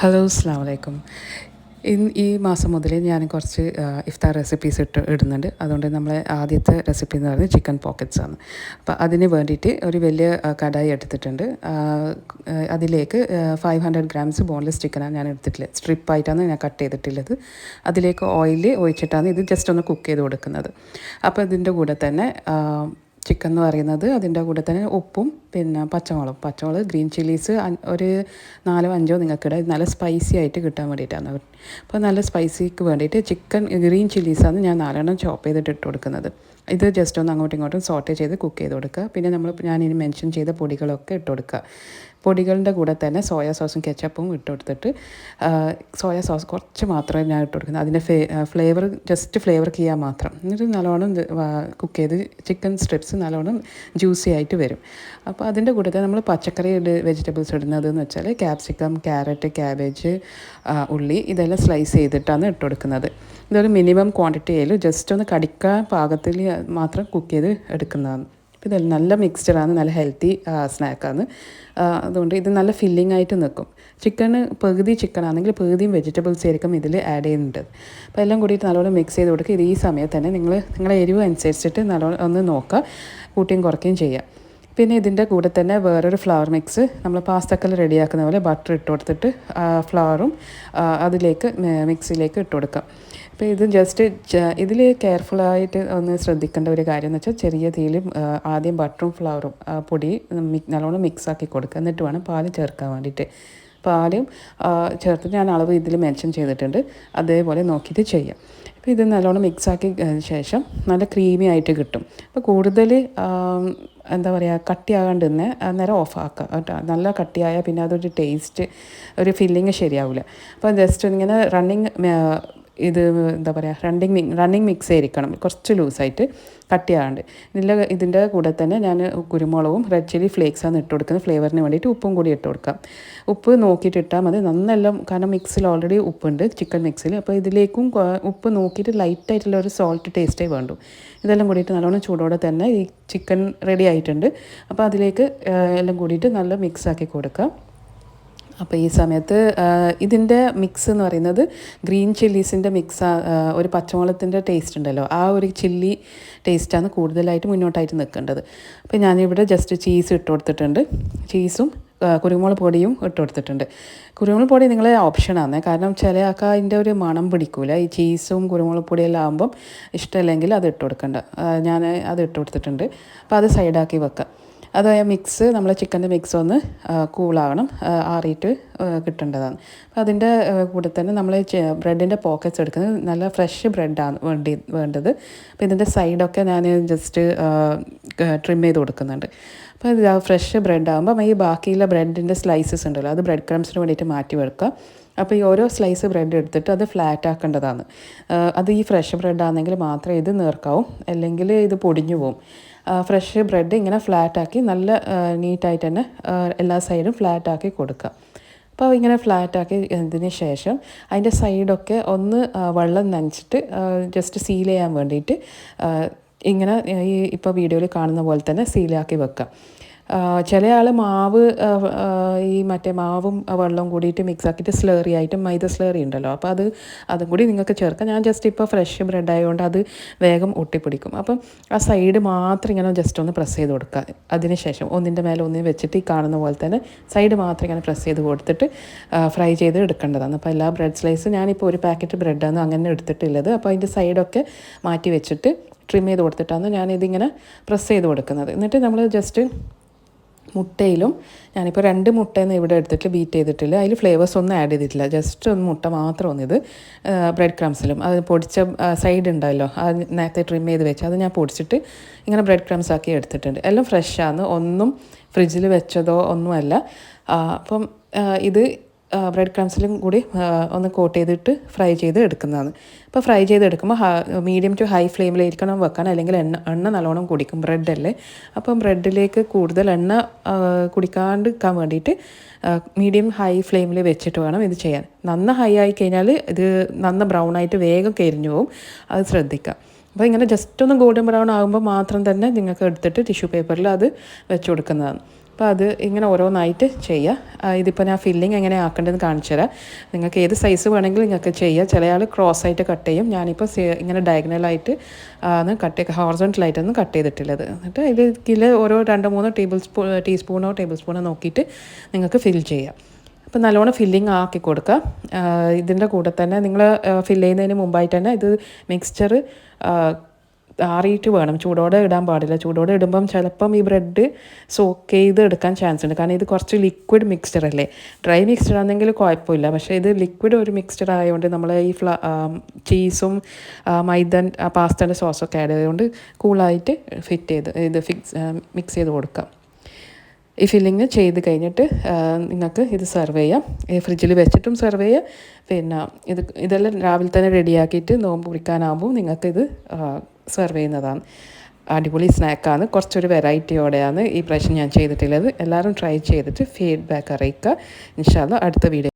Hello അസ്സലാമു അലൈക്കും. ഈ മാസം മുതൽ ഞാൻ കുറച്ച് ഇഫ്താർ റെസിപ്പീസ് ഇടുന്നുണ്ട്. അതുകൊണ്ട് നമ്മളെ ആദ്യത്തെ റെസിപ്പി എന്ന് പറയുന്നത് ചിക്കൻ പോക്കറ്റ്സ് ആണ്. അപ്പോൾ അതിന് വേണ്ടിയിട്ട് ഒരു വലിയ കടായി എടുത്തിട്ടുണ്ട്. അതിലേക്ക് 500 ഗ്രാംസ് ബോൺലെസ് ചിക്കനാണ് ഞാൻ എടുത്തിട്ടുള്ളത്. സ്ട്രിപ്പായിട്ടാണ് ഞാൻ കട്ട് ചെയ്തിട്ടുള്ളത്. അതിലേക്ക് ഓയിൽ ഒഴിച്ചിട്ടാണ് ഇത് ജസ്റ്റ് ഒന്ന് കുക്ക് ചെയ്ത് കൊടുക്കുന്നത്. അപ്പോൾ ഇതിൻ്റെ കൂടെ തന്നെ ചിക്കൻ എന്ന് പറയുന്നത് അതിൻ്റെ കൂടെ തന്നെ ഉപ്പും പിന്നെ പച്ചമുളക് ഗ്രീൻ ചില്ലീസ് ഒരു 4-5 നിങ്ങൾക്കിടെ നല്ല സ്പൈസി ആയിട്ട് കിട്ടാൻ വേണ്ടിയിട്ടാണ്. അപ്പോൾ നല്ല സ്പൈസിക്ക് വേണ്ടിയിട്ട് ചിക്കൻ ഗ്രീൻ ചില്ലീസാണ് ഞാൻ 4 ചോപ്പ് ചെയ്തിട്ട് ഇട്ട് കൊടുക്കുന്നത്. ഇത് ജസ്റ്റ് ഒന്ന് അങ്ങോട്ടും ഇങ്ങോട്ടും സോട്ടേ ചെയ്ത് കുക്ക് ചെയ്ത് കൊടുക്കുക. പിന്നെ ഞാനിനി മെൻഷൻ ചെയ്ത പൊടികളൊക്കെ ഇട്ട് കൊടുക്കുക. പൊടികളുടെ കൂടെ തന്നെ സോയാ സോസും കെച്ചപ്പും ഇട്ട് കൊടുത്തിട്ട് സോയാ സോസ് കുറച്ച് മാത്രമേ ഞാൻ ഇട്ട് കൊടുക്കുന്നത്. അതിൻ്റെ ഫ്ലേവർ ജസ്റ്റ് ഫ്ലേവർ ചെയ്യാൻ മാത്രം. എന്നിട്ട് നല്ലോണം കുക്ക് ചെയ്ത് ചിക്കൻ സ്ട്രിപ്സ് നല്ലോണം ജ്യൂസി ആയിട്ട് വരും. അപ്പോൾ അതിൻ്റെ കൂടെ തന്നെ നമ്മൾ പച്ചക്കറി വെജിറ്റബിൾസ് ഇടുന്നതെന്ന് വെച്ചാൽ ക്യാപ്സിക്കം, ക്യാരറ്റ്, ക്യാബേജ്, ഉള്ളി ഇതെല്ലാം സ്ലൈസ് ചെയ്തിട്ടാണ് ഇട്ട് കൊടുക്കുന്നത്. ഇതൊരു മിനിമം ക്വാണ്ടിറ്റിയിൽ ജസ്റ്റ് ഒന്ന് കടിക്കാൻ പാകത്തിൽ മാത്രം കുക്ക് ചെയ്ത് എടുക്കുന്നതാണ്. അപ്പോൾ ഇത് നല്ല മിക്സ്ചറാണ്, നല്ല ഹെൽത്തി സ്നാക്കാണ്. അതുകൊണ്ട് ഇത് നല്ല ഫില്ലിംഗ് ആയിട്ട് നിൽക്കും. പകുതി ചിക്കൻ ആണെങ്കിൽ പകുതിയും വെജിറ്റബിൾസ് ആയിരിക്കും ഇതിൽ ആഡ് ചെയ്യുന്നുണ്ട്. അപ്പോൾ എല്ലാം കൂടിയിട്ട് നല്ലോണം മിക്സ് ചെയ്ത് കൊടുക്കുക. ഇത് ഈ സമയത്ത് തന്നെ നിങ്ങളെ എരിവ് അനുസരിച്ചിട്ട് നല്ലോണം ഒന്ന് നോക്കുക, കൂട്ടിയും കുറയ്ക്കുകയും ചെയ്യുക. പിന്നെ ഇതിൻ്റെ കൂടെ തന്നെ വേറൊരു ഫ്ലവർ മിക്സ് നമ്മൾ പാസ്തക്കൽ റെഡിയാക്കുന്ന പോലെ ബട്ടർ ഇട്ട് കൊടുത്തിട്ട് ഫ്ലവറും അതിലേക്ക് മിക്സിയിലേക്ക് ഇട്ട് കൊടുക്കാം. അപ്പോൾ ഇത് ജസ്റ്റ് ഇതിൽ കെയർഫുള്ളായിട്ട് ഒന്ന് ശ്രദ്ധിക്കേണ്ട ഒരു കാര്യം എന്ന് വെച്ചാൽ ചെറിയ തീയിൽ ആദ്യം ബട്ടറും ഫ്ലവറും പൊടി നല്ലോണം മിക്സാക്കി കൊടുക്കുക. എന്നിട്ട് വേണം പാൽ ചേർക്കാൻ വേണ്ടിയിട്ട്. പാലും ചേർത്തിട്ട് ഞാൻ അളവ് ഇതിൽ മെൻഷൻ ചെയ്തിട്ടുണ്ട്, അതേപോലെ നോക്കിയിട്ട് ചെയ്യാം. അപ്പോൾ ഇത് നല്ലോണം മിക്സാക്കി ശേഷം നല്ല ക്രീമി ആയിട്ട് കിട്ടും. അപ്പോൾ കൂടുതൽ എന്താ പറയുക കട്ടിയാകാണ്ട് തന്നെ അന്നേരം ഓഫാക്കുക കേട്ടോ. നല്ല കട്ടിയായാൽ പിന്നെ അതൊരു ടേസ്റ്റ് ഒരു ഫില്ലിങ് ശരിയാവില്ല. അപ്പോൾ ജസ്റ്റ് ഇങ്ങനെ ഇത് എന്താ പറയുക റണ്ണിങ് മിക്സ് ആയിരിക്കണം, കുറച്ച് ലൂസായിട്ട് കട്ടിയാകാണ്ട്. ഇതിൻ്റെ കൂടെ തന്നെ ഞാൻ കുരുമുളകും റെഡ് ചില്ലി ഫ്ലേക്സാണ് ഇട്ട് കൊടുക്കുന്നത്. ഫ്ലേവറിന് വേണ്ടിയിട്ട് ഉപ്പും കൂടി ഇട്ട് കൊടുക്കാം. ഉപ്പ് നോക്കിയിട്ട് ഇട്ടാൽ മതി, നന്നെല്ലാം. കാരണം മിക്സിൽ ഓൾറെഡി ഉപ്പുണ്ട് ചിക്കൻ മിക്സിൽ. അപ്പോൾ ഇതിലേക്കും ഉപ്പ് നോക്കിയിട്ട് ലൈറ്റായിട്ടുള്ള ഒരു സോൾട്ട് ടേസ്റ്റേ വേണ്ടു. ഇതെല്ലാം കൂടിയിട്ട് നല്ലോണം ചൂടോടെ തന്നെ ഈ ചിക്കൻ റെഡി ആയിട്ടുണ്ട്. അപ്പോൾ അതിലേക്ക് എല്ലാം കൂടിയിട്ട് നല്ല മിക്സാക്കി കൊടുക്കാം. അപ്പോൾ ഈ സമയത്ത് ഇതിൻ്റെ മിക്സ് എന്ന് പറയുന്നത് ഗ്രീൻ ചില്ലീസിൻ്റെ മിക്സ്, ഒരു പച്ചമുളകത്തിൻ്റെ ടേസ്റ്റ് ഉണ്ടല്ലോ, ആ ഒരു ചില്ലി ടേസ്റ്റാണ് കൂടുതലായിട്ട് മുന്നോട്ടായിട്ട് നിൽക്കേണ്ടത്. അപ്പോൾ ഞാനിവിടെ ജസ്റ്റ് ചീസ് ഇട്ട് കൊടുത്തിട്ടുണ്ട്. ചീസും കുരുമുളക് പൊടിയും ഇട്ട് കൊടുത്തിട്ടുണ്ട്. കുരുമുളക് പൊടി നിങ്ങളെ ഓപ്ഷനാണ്, കാരണം ചില ആൾക്ക് അതിൻ്റെ ഒരു മണം പിടിക്കൂല. ഈ ചീസും കുരുമുളക് പൊടിയെല്ലാം ആകുമ്പം ഇഷ്ടമല്ലെങ്കിൽ അത് ഇട്ട് കൊടുക്കണ്ട. ഞാൻ അത് ഇട്ട് കൊടുത്തിട്ടുണ്ട്. അപ്പോൾ അത് സൈഡാക്കി വെക്കാം. അത് മിക്സ് നമ്മളെ ചിക്കൻ്റെ മിക്സ് ഒന്ന് കൂളാകണം, ആറിയിട്ട് കിട്ടേണ്ടതാണ്. അപ്പോൾ അതിൻ്റെ കൂടെ തന്നെ നമ്മൾ ബ്രെഡിൻ്റെ പോക്കറ്റ്സ് എടുക്കുന്നത് നല്ല ഫ്രഷ് ബ്രെഡാണ് വേണ്ടത്. അപ്പോൾ ഇതിൻ്റെ സൈഡൊക്കെ ഞാൻ ജസ്റ്റ് ട്രിം ചെയ്ത് കൊടുക്കുന്നുണ്ട്. അപ്പോൾ ഇത് ഫ്രഷ് ബ്രെഡ് ആകുമ്പോൾ ഈ ബാക്കിയുള്ള ബ്രെഡിൻ്റെ സ്ലൈസസ് ഉണ്ടല്ലോ, അത് ബ്രെഡ് ക്രംസിന് വേണ്ടിയിട്ട് മാറ്റി വെക്കുക. അപ്പോൾ ഈ ഓരോ സ്ലൈസ് ബ്രെഡ് എടുത്തിട്ട് അത് ഫ്ലാറ്റ് ആക്കേണ്ടതാണ്. അത് ഈ ഫ്രഷ് ബ്രെഡ് ആണെങ്കിൽ മാത്രമേ ഇത് നേർക്കാവും, അല്ലെങ്കിൽ ഇത് പൊടിഞ്ഞു പോവും. ഫ്രഷ് ബ്രെഡ് ഇങ്ങനെ ഫ്ലാറ്റാക്കി നല്ല നീറ്റായിട്ട് തന്നെ എല്ലാ സൈഡും ഫ്ലാറ്റാക്കി കൊടുക്കുക. അപ്പോൾ ഇങ്ങനെ ഫ്ലാറ്റാക്കി ഇതിന് ശേഷം അതിൻ്റെ സൈഡൊക്കെ ഒന്ന് വെള്ളം നനച്ചിട്ട് ജസ്റ്റ് സീൽ ചെയ്യാൻ വേണ്ടിയിട്ട് ഇങ്ങനെ ഇപ്പോൾ വീഡിയോയിൽ കാണുന്ന പോലെ തന്നെ സീലാക്കി വെക്കാം. ചില ആൾ മാവ് മാവും വെള്ളവും കൂടിയിട്ട് മിക്സ് ആക്കിയിട്ട് സ്ലറി ആയിട്ട് മൈദ സ്ലറി ഉണ്ടല്ലോ, അപ്പോൾ അതും കൂടി നിങ്ങൾക്ക് ചേർക്കാം. ഞാൻ ജസ്റ്റ് ഇപ്പോൾ ഫ്രഷ് ബ്രെഡ് ആയതുകൊണ്ട് അത് വേഗം ഒട്ടിപ്പിടിക്കും. അപ്പം ആ സൈഡ് മാത്രം ഇങ്ങനെ ജസ്റ്റ് ഒന്ന് പ്രസ് ചെയ്ത് കൊടുക്കുക. അതിനുശേഷം ഒന്നിൻ്റെ മേലെ ഒന്നിന് വെച്ചിട്ട് ഈ കാണുന്ന പോലെ തന്നെ സൈഡ് മാത്രം ഇങ്ങനെ പ്രസ് ചെയ്ത് കൊടുത്തിട്ട് ഫ്രൈ ചെയ്ത് എടുക്കേണ്ടതാണ്. അപ്പോൾ എല്ലാ ബ്രെഡ് സ്ലൈസും ഞാനിപ്പോൾ ഒരു പാക്കറ്റ് ബ്രെഡാണ് അങ്ങനെ എടുത്തിട്ടുള്ളത്. അപ്പോൾ അതിൻ്റെ സൈഡൊക്കെ മാറ്റി വെച്ചിട്ട് ട്രിം ചെയ്ത് കൊടുത്തിട്ടാണ് ഞാനിതിങ്ങനെ പ്രസ് ചെയ്ത് കൊടുക്കുന്നത്. എന്നിട്ട് നമ്മൾ ജസ്റ്റ് മുട്ടയിലും ഞാനിപ്പോൾ 2 മുട്ടയെന്ന് ഇവിടെ എടുത്തിട്ട് ബീറ്റ് ചെയ്തിട്ടില്ല, അതിൽ ഫ്ലേവേഴ്സ് ഒന്നും ആഡ് ചെയ്തിട്ടില്ല, ജസ്റ്റ് ഒന്ന് മുട്ട മാത്രം ഒന്നിത് ബ്രെഡ് ക്രംസിലും അത് പൊടിച്ച സൈഡ് ഉണ്ടല്ലോ, അത് നേരത്തെ ട്രിം ചെയ്ത് വെച്ച് അത് ഞാൻ പൊടിച്ചിട്ട് ഇങ്ങനെ ബ്രെഡ് ക്രംസ് ആക്കി എടുത്തിട്ടുണ്ട്. എല്ലാം ഫ്രഷാണ്, ഒന്നും ഫ്രിഡ്ജിൽ വെച്ചതോ ഒന്നുമല്ല. അപ്പം ഇത് ബ്രെഡ് ക്രംസിലും കൂടി ഒന്ന് കോട്ട് ചെയ്തിട്ട് ഫ്രൈ ചെയ്ത് എടുക്കുന്നതാണ്. അപ്പോൾ ഫ്രൈ ചെയ്തെടുക്കുമ്പോൾ മീഡിയം ടു ഹൈ ഫ്ലെയിമിലിരിക്കണം വെക്കാൻ, അല്ലെങ്കിൽ എണ്ണ നല്ലോണം കുടിക്കും, ബ്രെഡല്ലേ. അപ്പം ബ്രെഡിലേക്ക് കൂടുതൽ എണ്ണ കുടിക്കാണ്ടിരിക്കാൻ വേണ്ടിയിട്ട് മീഡിയം ഹൈ ഫ്ലെയിമിൽ വെച്ചിട്ട് വേണം ഇത് ചെയ്യാൻ. ഹൈ ആയി കഴിഞ്ഞാൽ ഇത് ബ്രൗൺ ആയിട്ട് വേഗം കരിഞ്ഞു പോകും, അത് ശ്രദ്ധിക്കുക. അപ്പോൾ ഇങ്ങനെ ജസ്റ്റ് ഒന്ന് ഗോൾഡൻ ബ്രൗൺ ആകുമ്പോൾ മാത്രം തന്നെ നിങ്ങൾക്ക് എടുത്തിട്ട് ടിഷ്യൂ പേപ്പറിൽ അത് വെച്ച് കൊടുക്കുന്നതാണ്. അപ്പോൾ അപ്പോൾ അത് ഇങ്ങനെ ഓരോന്നായിട്ട് ചെയ്യുക. ഇതിപ്പോൾ ഞാൻ ഫില്ലിങ് എങ്ങനെ ആക്കേണ്ടതെന്ന് കാണിച്ചു തരാം. നിങ്ങൾക്ക് ഏത് സൈസ് വേണമെങ്കിലും നിങ്ങൾക്ക് ചെയ്യാം. ചില ആൾ ക്രോസ് ആയിട്ട് കട്ട് ചെയ്യും. ഞാനിപ്പോൾ ഇങ്ങനെ ഡയഗണലായിട്ട് ആണ് ഹോറിസോണ്ടലായിട്ടൊന്നും കട്ട് ചെയ്തിട്ടുള്ളത്. എന്നിട്ട് ഇതിൽ ഓരോ 2-3 ടീസ്പൂണോ നോക്കിയിട്ട് നിങ്ങൾക്ക് ഫിൽ ചെയ്യാം. അപ്പോൾ നല്ലോണം ഫില്ലിങ് ആക്കി കൊടുക്കുക. ഇതിൻ്റെ കൂടെ തന്നെ നിങ്ങൾ ഫില്ല് ചെയ്യുന്നതിന് മുമ്പായിട്ട് തന്നെ ഇത് മിക്സ്ചർ ആറിയിട്ട് വേണം, ചൂടോടെ ഇടാൻ പാടില്ല. ചൂടോടെ ഇടുമ്പം ചിലപ്പം ഈ ബ്രെഡ് സോക്ക് ചെയ്ത് എടുക്കാൻ ചാൻസ് ഉണ്ട്. കാരണം ഇത് കുറച്ച് ലിക്വിഡ് മിക്സ്ചർ അല്ലേ. ഡ്രൈ മിക്സ്ചർ ആണെങ്കിൽ കുഴപ്പമില്ല. പക്ഷേ ഇത് ലിക്വിഡ് ഒരു മിക്സ്ചർ ആയതുകൊണ്ട് നമ്മൾ ഈ ചീസും മൈദ പാസ്തയുടെ സോസൊക്കെ ആഡ് ചെയ്തുകൊണ്ട് കൂളായിട്ട് മിക്സ് ചെയ്ത് കൊടുക്കാം. ഈ ഫില്ലിങ് ചെയ്ത് കഴിഞ്ഞിട്ട് നിങ്ങൾക്ക് ഇത് സെർവ് ചെയ്യാം. ഫ്രിഡ്ജിൽ വെച്ചിട്ടും സെർവ് ചെയ്യാം. പിന്നെ ഇതെല്ലാം രാവിലെ തന്നെ റെഡിയാക്കിയിട്ട് നോമ്പ് പിടിക്കാനാകുമ്പോൾ നിങ്ങൾക്കിത് സെർവ് ചെയ്യുന്നതാണ്. അടിപൊളി സ്നാക്കാണ്. കുറച്ചൊരു വെറൈറ്റിയോടെയാണ് ഈ പ്രാവശ്യം ഞാൻ ചെയ്തിട്ടുള്ളത്. എല്ലാവരും ട്രൈ ചെയ്തിട്ട് ഫീഡ്ബാക്ക് അറിയിക്കുക. ഇൻഷാ അല്ലാഹ് അടുത്ത വീഡിയോ